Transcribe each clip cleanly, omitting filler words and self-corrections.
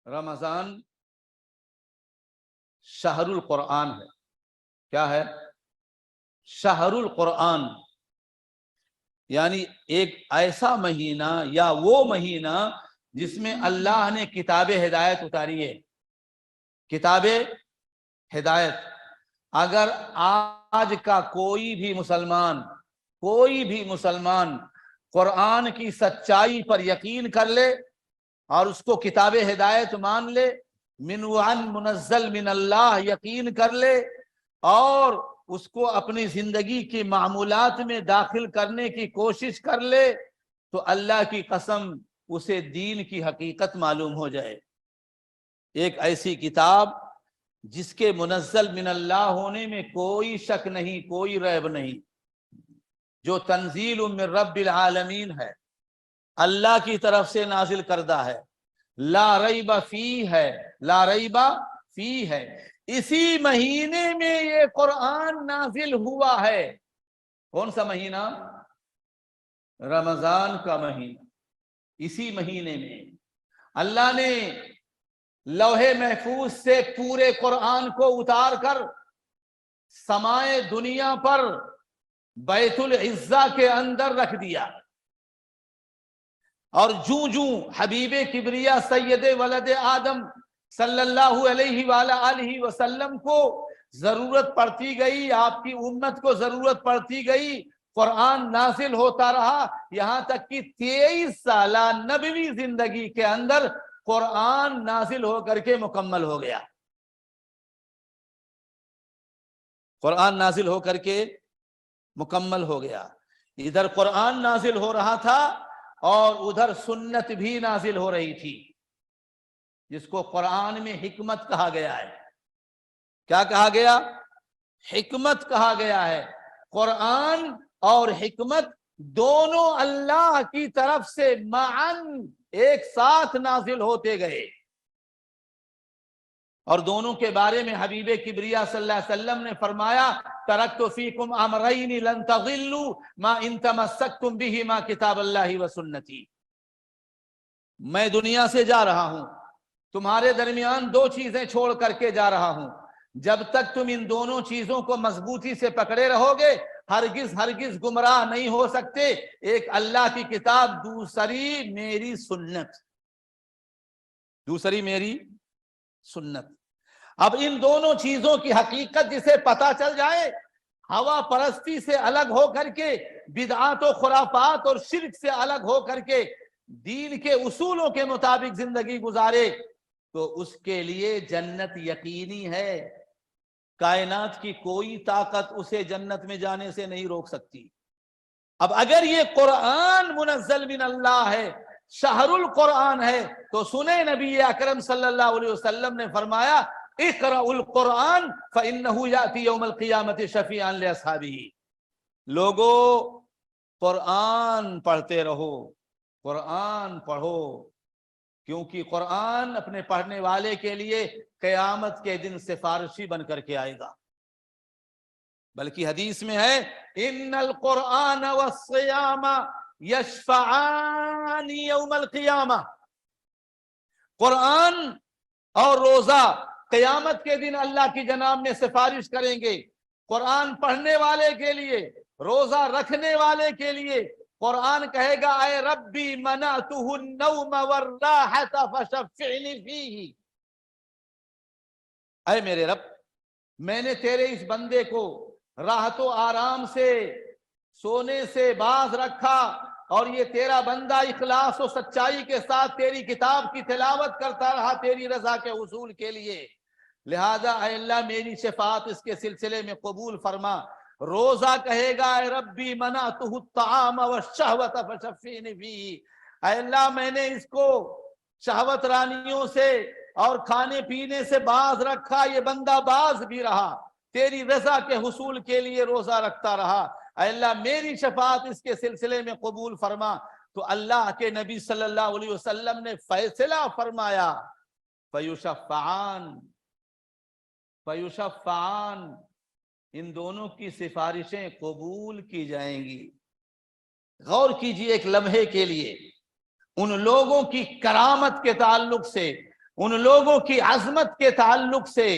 رمضان شہر القرآن ہے. کیا ہے؟ شہر القرآن، یعنی ایک ایسا مہینہ یا وہ مہینہ جس میں اللہ نے کتاب ہدایت اتاری ہے. کتاب ہدایت. اگر آج کا کوئی بھی مسلمان قرآن کی سچائی پر یقین کر لے اور اس کو کتاب ہدایت مان لے، من وعن منزل من اللہ یقین کر لے، اور اس کو اپنی زندگی کی معمولات میں داخل کرنے کی کوشش کر لے، تو اللہ کی قسم اسے دین کی حقیقت معلوم ہو جائے. ایک ایسی کتاب جس کے منزل من اللہ ہونے میں کوئی شک نہیں، کوئی ریب نہیں، جو تنزیل من رب العالمین ہے، اللہ کی طرف سے نازل کردہ ہے، لا ریب فی ہے، لا ریب فی ہے. اسی مہینے میں یہ قرآن نازل ہوا ہے. کون سا مہینہ؟ رمضان کا مہینہ. اسی مہینے میں اللہ نے لوح محفوظ سے پورے قرآن کو اتار کر سمائے دنیا پر بیت العزہ کے اندر رکھ دیا. اور جوں حبیب کبریا سید ولد آدم صلی اللہ علیہ وآلہ وسلم کو ضرورت پڑتی گئی، آپ کی امت کو ضرورت پڑتی گئی، قرآن نازل ہوتا رہا، یہاں تک کہ 23 سالہ نبوی زندگی کے اندر قرآن نازل ہو کر کے مکمل ہو گیا. قرآن نازل ہو کر کے مکمل ہو گیا. ادھر قرآن نازل ہو رہا تھا اور ادھر سنت بھی نازل ہو رہی تھی، جس کو قرآن میں حکمت کہا گیا ہے. کیا کہا گیا؟ حکمت کہا گیا ہے. قرآن اور حکمت دونوں اللہ کی طرف سے معاً ایک ساتھ نازل ہوتے گئے، اور دونوں کے بارے میں حبیب کبریا صلی اللہ علیہ وسلم نے فرمایا، ترکت فیکم امرین لن تضلوا ما ان تمسکتم بہما کتاب اللہ و سنتی. میں دنیا سے جا رہا ہوں، تمہارے درمیان 2 چیزیں چھوڑ کر کے جا رہا ہوں، جب تک تم ان دونوں چیزوں کو مضبوطی سے پکڑے رہو گے ہرگز گمراہ نہیں ہو سکتے. ایک اللہ کی کتاب، دوسری میری سنت. اب ان دونوں چیزوں کی حقیقت جسے پتہ چل جائے، ہوا پرستی سے الگ ہو کر کے، بدعات و خرافات اور شرک سے الگ ہو کر کے دین کے اصولوں کے مطابق زندگی گزارے، تو اس کے لیے جنت یقینی ہے. کائنات کی کوئی طاقت اسے جنت میں جانے سے نہیں روک سکتی. اب اگر یہ قرآن منزل من اللہ ہے، شہر القرآن ہے، تو سنیں نبی اکرم صلی اللہ علیہ وسلم نے فرمایا، اقرأوا القرآن فإنه يأتي يوم القیامة شفیعا لأصحابہ. لوگو قرآن پڑھتے رہو، قرآن پڑھو، کیونکہ قرآن اپنے پڑھنے والے کے لیے قیامت کے دن سفارشی بن کر کے آئے گا. بلکہ حدیث میں ہے، ان القرآن والصیام یشفعان یوم القیامہ. قرآن اور روزہ قیامت کے دن اللہ کی جناب میں سفارش کریں گے. قرآن پڑھنے والے کے لیے، روزہ رکھنے والے کے لیے قرآن کہے گا، اے ربی منعتہ النوم والراحۃ فشفعنی فیہ. اے میرے رب، میں نے تیرے اس بندے کو راحت و آرام سے سونے سے باز رکھا، اور یہ تیرا بندہ اخلاص و سچائی کے ساتھ تیری کتاب کی تلاوت کرتا رہا تیری رضا کے حصول کے لیے، لہذا اے اللہ میری شفاعت اس کے سلسلے میں قبول فرما. روزہ کہے گا، اے ربی منعتہ الطعام والشہوۃ فشفعنی فیہ. اے اللہ میں نے اس کو شہوت رانیوں سے اور کھانے پینے سے باز رکھا، یہ بندہ باز بھی رہا، تیری رضا کے حصول کے لیے روزہ رکھتا رہا، اے اللہ میری شفاعت اس کے سلسلے میں قبول فرما. تو اللہ کے نبی صلی اللہ علیہ وسلم نے فیصلہ فرمایا، فیشفعان، ان دونوں کی سفارشیں قبول کی جائیں گی. غور کیجئے ایک لمحے کے لیے، ان لوگوں کی کرامت کے تعلق سے ان لوگوں کی عظمت کے تعلق سے،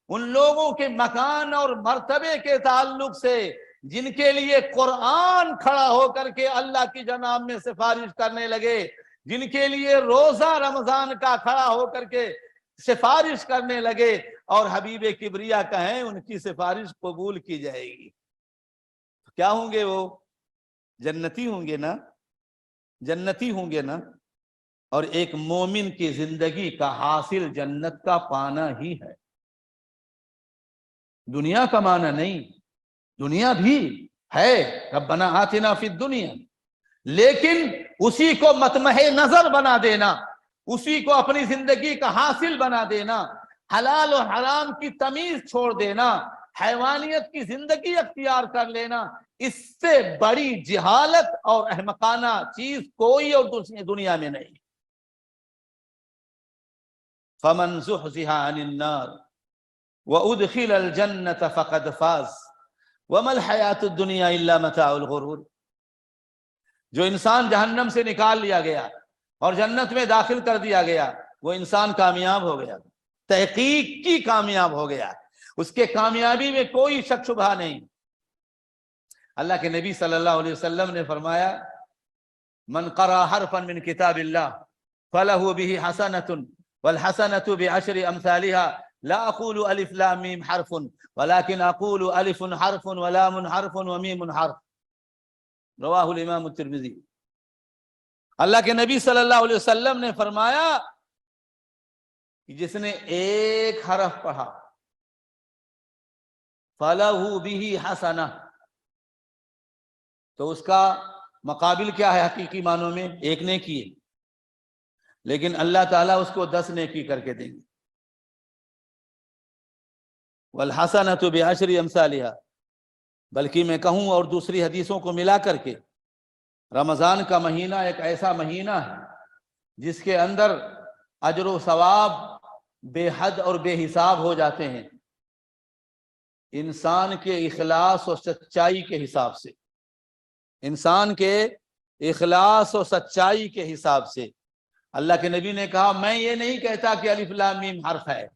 ان لوگوں کے مکان اور مرتبے کے تعلق سے جن کے لیے قرآن کھڑا ہو کر کے اللہ کی جناب میں سفارش کرنے لگے، جن کے لیے روزہ رمضان کا کھڑا ہو کر کے سفارش کرنے لگے اور حبیب کبریا کہیں ان کی سفارش قبول کی جائے گی، کیا ہوں گے وہ؟ جنتی ہوں گے نا، جنتی ہوں گے نا۔ اور ایک مومن کی زندگی کا حاصل جنت کا پانا ہی ہے، دنیا کا مانا نہیں۔ دنیا بھی ہے، ربنا آتنا فی الدنیا، لیکن اسی کو مطمع نظر بنا دینا، اسی کو اپنی زندگی کا حاصل بنا دینا، حلال و حرام کی تمیز چھوڑ دینا، حیوانیت کی زندگی اختیار کر لینا، اس سے بڑی جہالت اور احمقانہ چیز کوئی اور دوسری دنیا میں نہیں۔ فمن زحزح عن النار وادخل الجنة فقد فاز وما الحیاۃ الدنیا الا متاع الغرور۔ جو انسان جہنم سے نکال لیا گیا اور جنت میں داخل کر دیا گیا، وہ انسان کامیاب ہو گیا، تحقیق کی کامیاب ہو گیا، اس کے کامیابی میں کوئی شک شبہ نہیں۔ اللہ کے نبی صلی اللہ علیہ وسلم نے فرمایا، من قرأ حرفا من کتاب اللہ فلہ بہ حسنۃ والحسنۃ بعشر امثالها لا اقول الف لام میم حرف ولكن اقول الف حرف ولام حرف ومیم حرف، رواہ الامام الترمذی۔ اللہ کے نبی صلی اللہ علیہ وسلم نے فرمایا کہ جس نے ایک حرف پڑھا فَلَهُ بِهِ حَسَنَةٌ، تو اس کا مقابل کیا ہے حقیقی معنوں میں؟ ایک نیکی ہے، لیکن اللہ تعالیٰ اس کو 10 نیکی کر کے دیں گے۔ وَالْحَسَنَةُ بِعَشْرِ أَمْثَالِهَا، بلکہ میں کہوں اور دوسری حدیثوں کو ملا کر کے، رمضان کا مہینہ ایک ایسا مہینہ ہے جس کے اندر اجر و ثواب بے حد اور بے حساب ہو جاتے ہیں، انسان کے اخلاص اور سچائی کے حساب سے، انسان کے اخلاص اور سچائی کے حساب سے۔ اللہ کے نبی نے کہا، میں یہ نہیں کہتا کہ الف لام میم حرف ہے،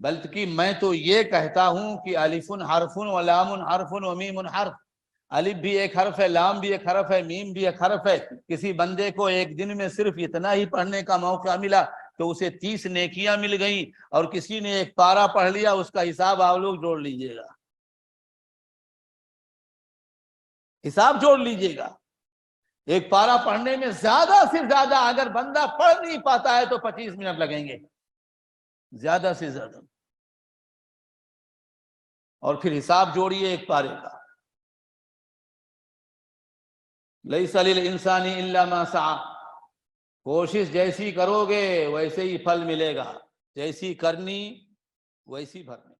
بلکہ میں تو یہ کہتا ہوں کہ الف حرف و لام حرف و میم حرف، الف بھی ایک حرف ہے، لام بھی ایک حرف ہے، میم بھی ایک حرف ہے۔ کسی بندے کو ایک دن میں صرف اتنا ہی پڑھنے کا موقع ملا تو اسے 30 نیکیاں مل گئیں، اور کسی نے ایک پارہ پڑھ لیا، اس کا حساب آپ لوگ جوڑ لیجئے گا، حساب جوڑ لیجئے گا۔ ایک پارہ پڑھنے میں زیادہ سے زیادہ اگر بندہ پڑھ نہیں پاتا ہے تو 25 منٹ لگیں گے، زیادہ سے زیادہ، اور پھر حساب جوڑیے ایک پارے کا۔ لیس للانسان الا ما سعی، کوشش جیسی کرو گے ویسے ہی پھل ملے گا، جیسی کرنی ویسی بھرنی۔